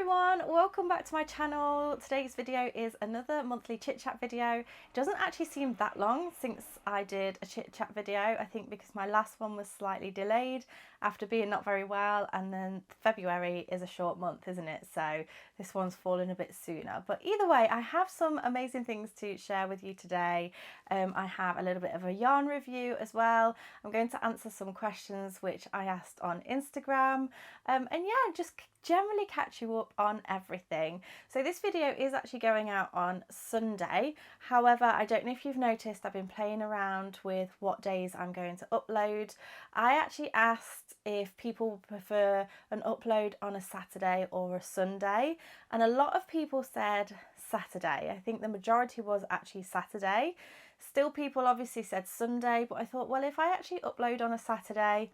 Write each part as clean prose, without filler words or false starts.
everyone, welcome back to my channel. Today's video is another monthly chit chat video. It doesn't actually seem that long since I did a chit chat video, I think because my last one was slightly delayed after being not very well, and then February is a short month, isn't it? So this one's fallen a bit sooner. But either way, I have some amazing things to share with you today. I have a little bit of a yarn review as well. I'm going to answer some questions which I asked on Instagram, and yeah, just generally catch you up on everything. So this video is actually going out on Sunday. However, I don't know if you've noticed, I've been playing around with what days I'm going to upload. I actually asked if people prefer an upload on a Saturday or a Sunday, and a lot of people said Saturday. I think the majority was actually Saturday. Still, people obviously said Sunday, but I thought, well, if I actually upload on a Saturday,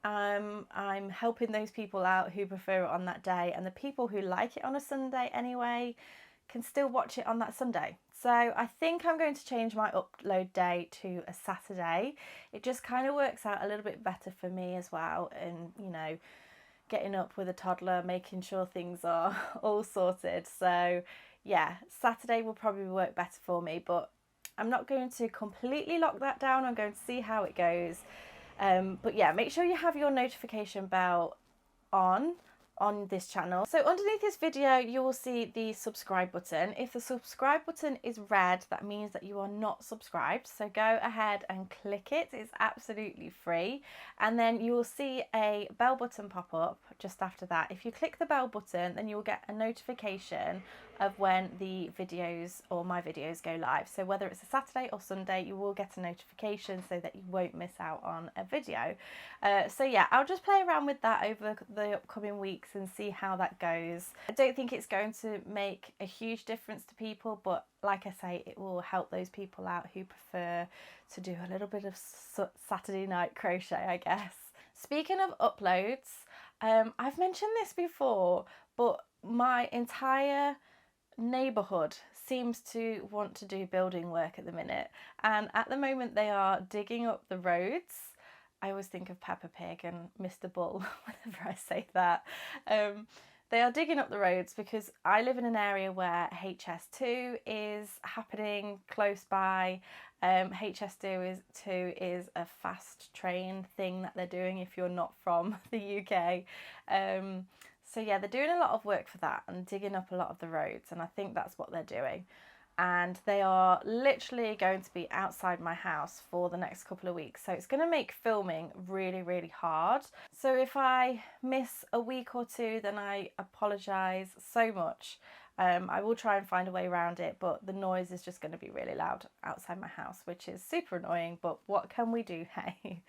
I'm helping those people out who prefer it on that day, and the people who like it on a Sunday anyway can still watch it on that Sunday. So I think I'm going to change my upload day to a Saturday. It just kind of works out a little bit better for me as well, and you know, getting up with a toddler, making sure things are all sorted. So yeah, Saturday will probably work better for me, but I'm not going to completely lock that down. I'm going to see how it goes. But yeah, make sure you have your notification bell on this channel. So underneath this video, you will see the subscribe button. If the subscribe button is red, that means that you are not subscribed. So go ahead and click it. It's absolutely free. And then you will see a bell button pop up just after that. If you click the bell button, then you will get a notification of when the videos or my videos go live. So whether it's a Saturday or Sunday, you will get a notification so that you won't miss out on a video. So yeah, I'll just play around with that over the upcoming weeks and see how that goes. I don't think it's going to make a huge difference to people, but like I say, it will help those people out who prefer to do a little bit of Saturday night crochet, I guess. Speaking of uploads, I've mentioned this before, but my entire neighbourhood seems to want to do building work at the minute, and at the moment they are digging up the roads. I always think of Peppa Pig and Mr. Bull whenever I say that. They are digging up the roads because I live in an area where HS2 is happening close by. HS2 is a fast train thing that they're doing if you're not from the UK. So yeah, they're doing a lot of work for that and digging up a lot of the roads, and I think that's what they're doing. And they are literally going to be outside my house for the next couple of weeks. So it's going to make filming really, really hard. So if I miss a week or two, then I apologise so much. I will try and find a way around it, but the noise is just going to be really loud outside my house, which is super annoying, but what can we do, hey?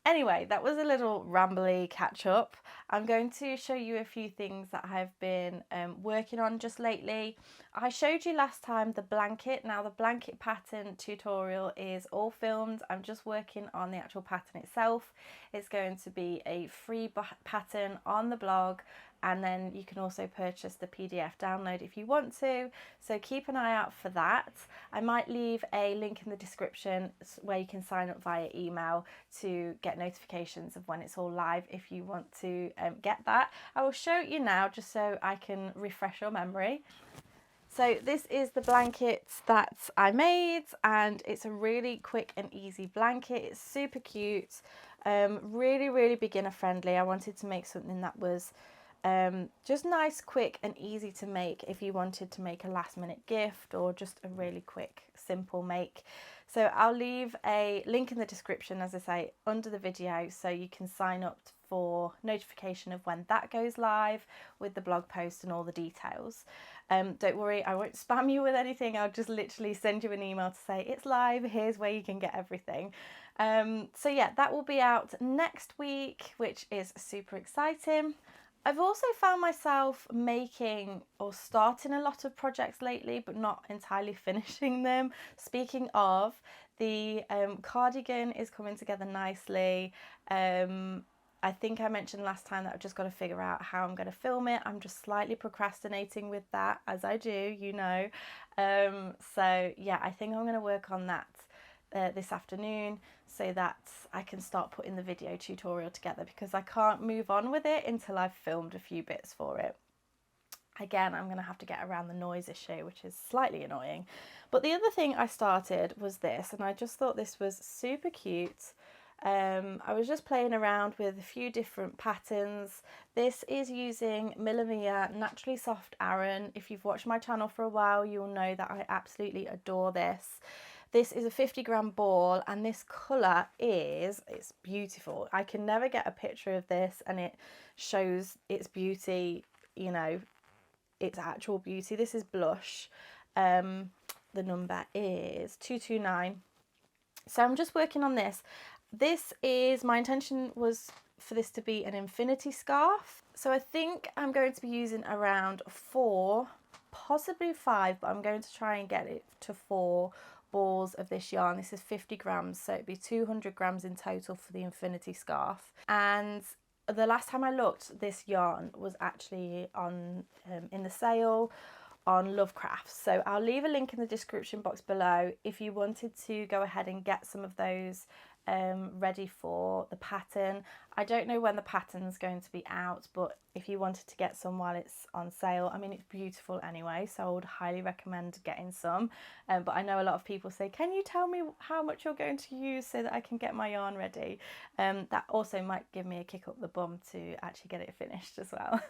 Anyway, that was a little rambly catch up. I'm going to show you a few things that I've been working on just lately. I showed you last time the blanket. Now the blanket pattern tutorial is all filmed. I'm just working on the actual pattern itself. It's going to be a free pattern on the blog, and then you can also purchase the PDF download if you want to. So keep an eye out for that. I might leave a link in the description where you can sign up via email to get notifications of when it's all live if you want to get that. I will show you now just so I can refresh your memory. So this is the blanket that I made, and it's a really quick and easy blanket. It's super cute, really, really beginner friendly. I wanted to make something that was just nice, quick and easy to make if you wanted to make a last minute gift or just a really quick, simple make. So I'll leave a link in the description, as I say, under the video, so you can sign up for notification of when that goes live with the blog post and all the details. Don't worry, I won't spam you with anything. I'll just literally send you an email to say it's live, here's where you can get everything. So yeah, that will be out next week, which is super exciting. I've also found myself making or starting a lot of projects lately, but not entirely finishing them. Speaking of, the cardigan is coming together nicely. I think I mentioned last time that I've just got to figure out how I'm going to film it. I'm just slightly procrastinating with that, as I do, you know. So yeah, I think I'm going to work on that this afternoon so that I can start putting the video tutorial together, because I can't move on with it until I've filmed a few bits for it. Again, I'm going to have to get around the noise issue, which is slightly annoying. But the other thing I started was this, and I just thought this was super cute. I was just playing around with a few different patterns. This is using Millimia Naturally Soft Aran. If you've watched my channel for a while, you'll know that I absolutely adore this. This is a 50-gram ball, and this colour it's beautiful. I can never get a picture of this and it shows its beauty, you know, its actual beauty. This is blush. The number is 229. So I'm just working on this. My intention was for this to be an infinity scarf. So I think I'm going to be using around 4, possibly 5, but I'm going to try and get it to 4 balls of this yarn. This is 50 grams, so it'd be 200 grams in total for the infinity scarf. And the last time I looked, this yarn was actually on in the sale on Lovecraft. So I'll leave a link in the description box below if you wanted to go ahead and get some of those ready for the pattern. I don't know when the pattern's going to be out, but if you wanted to get some while it's on sale, I mean, it's beautiful anyway, so I would highly recommend getting some. But I know a lot of people say, can you tell me how much you're going to use so that I can get my yarn ready? That also might give me a kick up the bum to actually get it finished as well.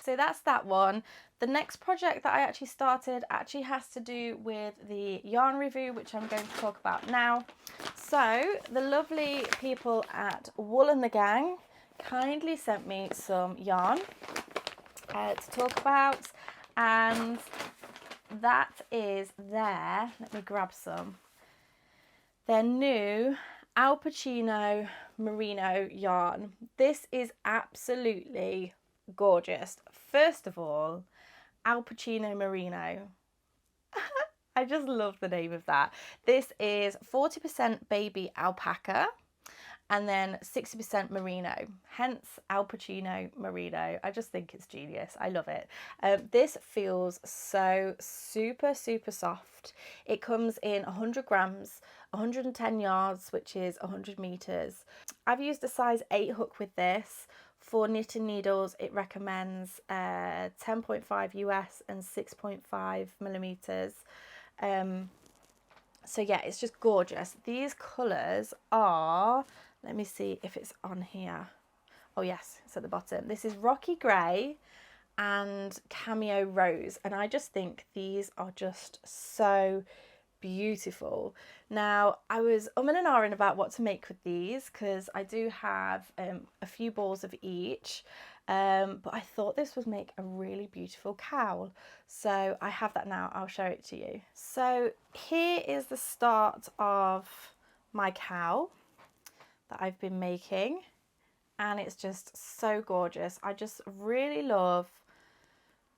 So that's that one. The next project that I actually started actually has to do with the yarn review, which I'm going to talk about now. So the lovely people at Wool and the Gang kindly sent me some yarn to talk about, and that is their, let me grab some, their new Al Pacino merino yarn. This is absolutely gorgeous. First of all, Al Pacino merino. I just love the name of that. This is 40% baby alpaca and then 60% merino, hence Al Pacino merino. I just think it's genius. I love it. This feels so super soft. It comes in 100 grams, 110 yards, which is 100 meters. I've used a size 8 hook with this. For knitting needles, it recommends 10.5 US and 6.5 millimeters. So yeah, it's just gorgeous. These colours are, let me see if it's on here. Oh yes, it's at the bottom. This is Rocky Grey and Cameo Rose, and I just think these are just so beautiful. Now, I was and ahhing about what to make with these because I do have a few balls of each, but I thought this would make a really beautiful cowl. So I have that now. I'll show it to you. So here is the start of my cowl that I've been making, and it's just so gorgeous. I just really love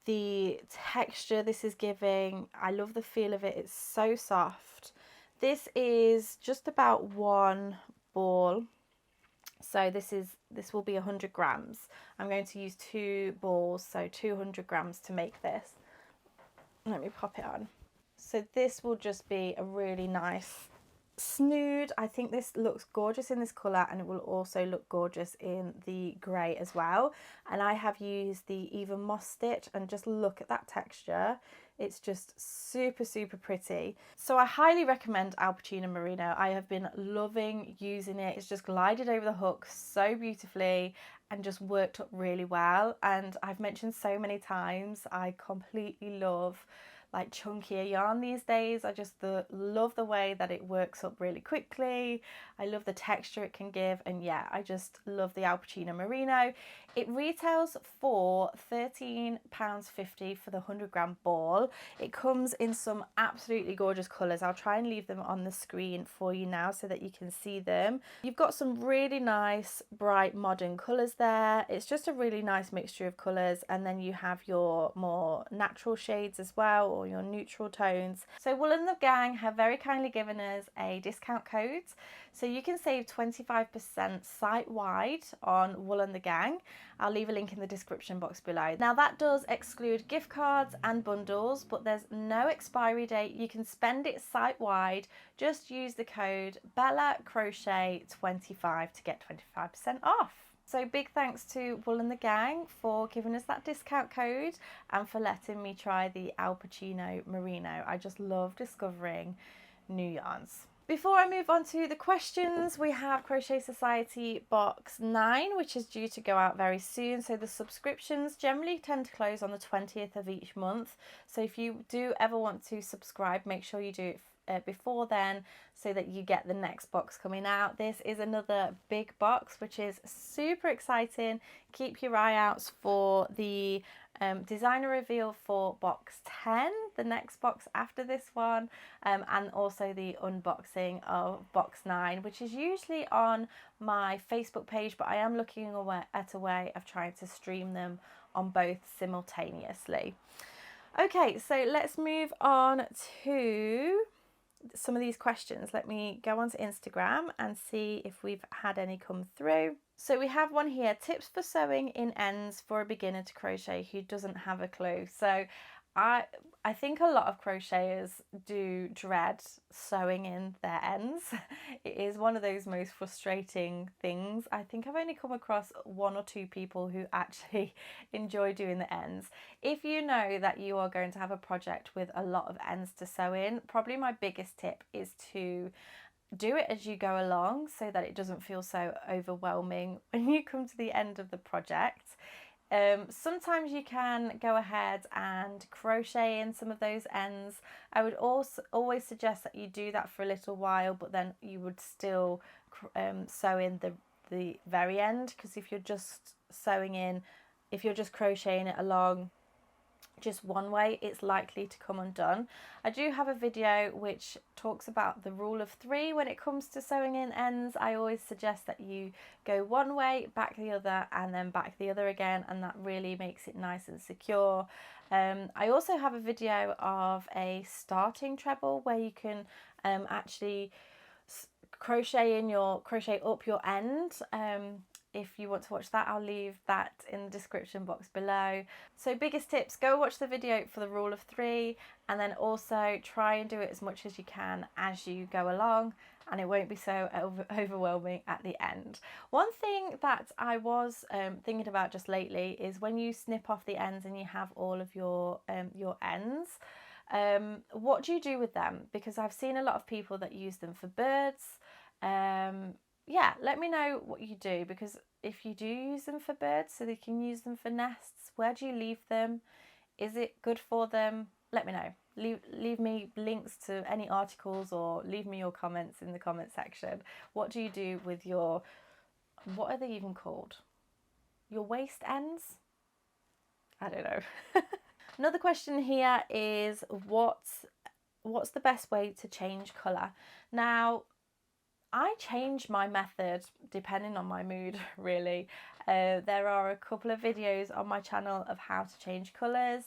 the texture this is giving. I love the feel of it. It's so soft. This is just about 1 ball, so this will be 100 grams. I'm going to use 2 balls, so 200 grams to make this. Let me pop it on. So this will just be a really nice snood. I think this looks gorgeous in this colour, and it will also look gorgeous in the grey as well. And I have used the even moss stitch, and just look at that texture. It's just super pretty. So I highly recommend Al Pacino merino. I have been loving using it. It's just glided over the hook so beautifully and just worked up really well. And I've mentioned so many times, I completely love like chunkier yarn these days. I just love the way that it works up really quickly. I love the texture it can give, and yeah, I just love the Al Pacino merino. It retails for £13.50 for the 100 gram ball. It comes in some absolutely gorgeous colours. I'll try and leave them on the screen for you now so that you can see them. You've got some really nice bright modern colours there. It's just a really nice mixture of colours, and then you have your more natural shades as well, or your neutral tones. So Wool and the Gang have very kindly given us a discount code, so you can save 25% site-wide on Wool and the Gang. I'll leave a link in the description box below. Now that does exclude gift cards and bundles, but there's no expiry date. You can spend it site-wide. Just use the code BellaCrochet25 to get 25% off. So big thanks to Wool and the Gang for giving us that discount code and for letting me try the Al Pacino Merino. I just love discovering new yarns. Before I move on to the questions, we have Crochet Society box 9, which is due to go out very soon. So the subscriptions generally tend to close on the 20th of each month. So if you do ever want to subscribe, make sure you do it before then so that you get the next box coming out. This is another big box, which is super exciting. Keep your eye out for the designer reveal for box 10, the next box after this one, and also the unboxing of box 9, which is usually on my Facebook page, but I am looking at a way of trying to stream them on both simultaneously. Okay, so let's move on to some of these questions. Let me go onto Instagram and see if we've had any come through. So we have one here, tips for sewing in ends for a beginner to crochet who doesn't have a clue. So I think a lot of crocheters do dread sewing in their ends. It is one of those most frustrating things. I think I've only come across 1 or 2 people who actually enjoy doing the ends. If you know that you are going to have a project with a lot of ends to sew in, probably my biggest tip is to do it as you go along so that it doesn't feel so overwhelming when you come to the end of the project. Sometimes you can go ahead and crochet in some of those ends. I would also always suggest that you do that for a little while, but then you would still sew in the very end, because if you're just crocheting it along just one way, it's likely to come undone. I do have a video which talks about the rule of 3 when it comes to sewing in ends. I always suggest that you go one way, back the other, and then back the other again, and that really makes it nice and secure. I also have a video of a starting treble where you can actually crochet up your end. If you want to watch that, I'll leave that in the description box below. So biggest tips, go watch the video for the rule of 3, and then also try and do it as much as you can as you go along, and it won't be so overwhelming at the end. One thing that I was thinking about just lately is when you snip off the ends and you have all of your ends, what do you do with them? Because I've seen a lot of people that use them for birds. Yeah, let me know what you do, because if you do use them for birds so they can use them for nests, where do you leave them? Is it good for them? Let me know. Leave me links to any articles, or leave me your comments in the comment section. What do you do with your, what are they even called? Your waist ends? I don't know. Another question here is what's the best way to change colour? Now, I change my method depending on my mood, really. There are a couple of videos on my channel of how to change colours.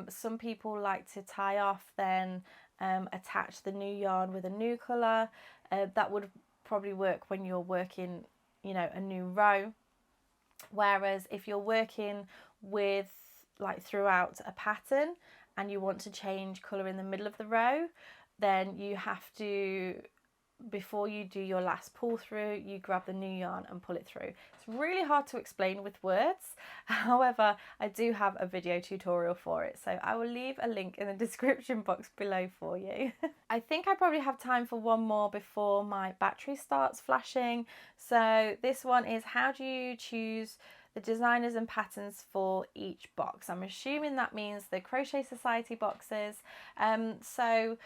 Some people like to tie off, then attach the new yarn with a new colour. That would probably work when you're working, a new row. Whereas if you're working with throughout a pattern and you want to change colour in the middle of the row, then you have to, before you do your last pull through, you grab the new yarn and pull it through. It's really hard to explain with words. However, I do have a video tutorial for it, so I will leave a link in the description box below for you. I think I probably have time for one more before my battery starts flashing. So this one is, how do you choose the designers and patterns for each box? I'm assuming that means the Crochet Society boxes. So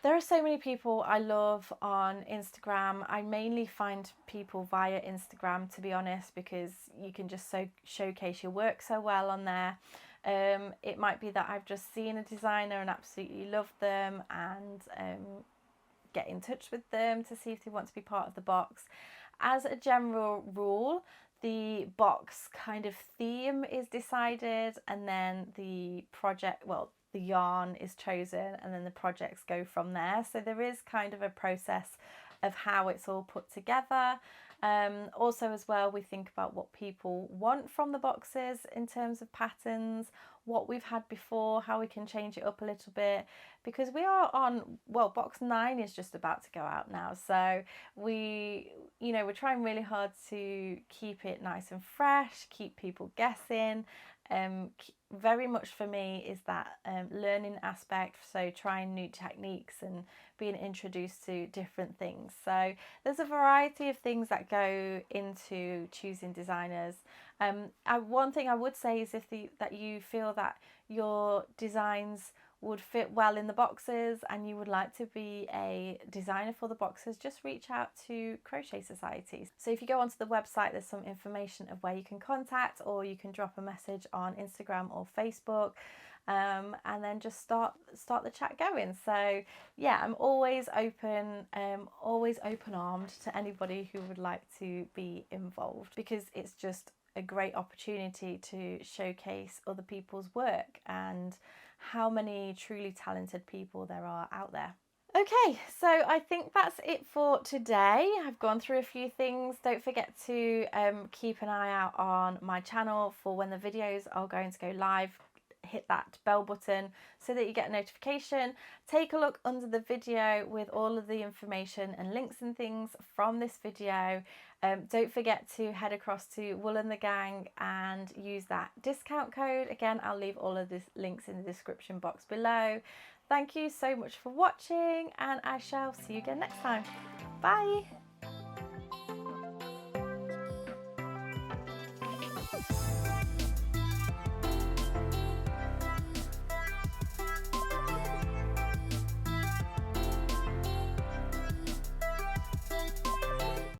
there are so many people I love on Instagram. I mainly find people via Instagram, to be honest, because you can just showcase your work so well on there. It might be that I've just seen a designer and absolutely love them, and get in touch with them to see if they want to be part of the box. As a general rule, the box kind of theme is decided, and then the yarn is chosen, and then the projects go from there. So there is kind of a process of how it's all put together. Also as well, we think about what people want from the boxes in terms of patterns, what we've had before, how we can change it up a little bit, because we are on, well, box 9 is just about to go out now, so we're trying really hard to keep it nice and fresh, keep people guessing. Very much for me is that learning aspect, so trying new techniques and being introduced to different things. So there's a variety of things that go into choosing designers. One thing I would say is that you feel that your designs would fit well in the boxes and you would like to be a designer for the boxes, just reach out to Crochet Societies. So if you go onto the website, there's some information of where you can contact, or you can drop a message on Instagram or Facebook, and then just start the chat going. So yeah, I'm always open armed to anybody who would like to be involved, because it's just a great opportunity to showcase other people's work and how many truly talented people there are out there. Okay, so I think that's it for today. I've gone through a few things. Don't forget to keep an eye out on my channel for when the videos are going to go live. Hit that bell button so that you get a notification. Take a look under the video with all of the information and links and things from this video. Don't forget to head across to Wool and the Gang and use that discount code. Again, I'll leave all of the links in the description box below. Thank you so much for watching, and I shall see you again next time. Bye!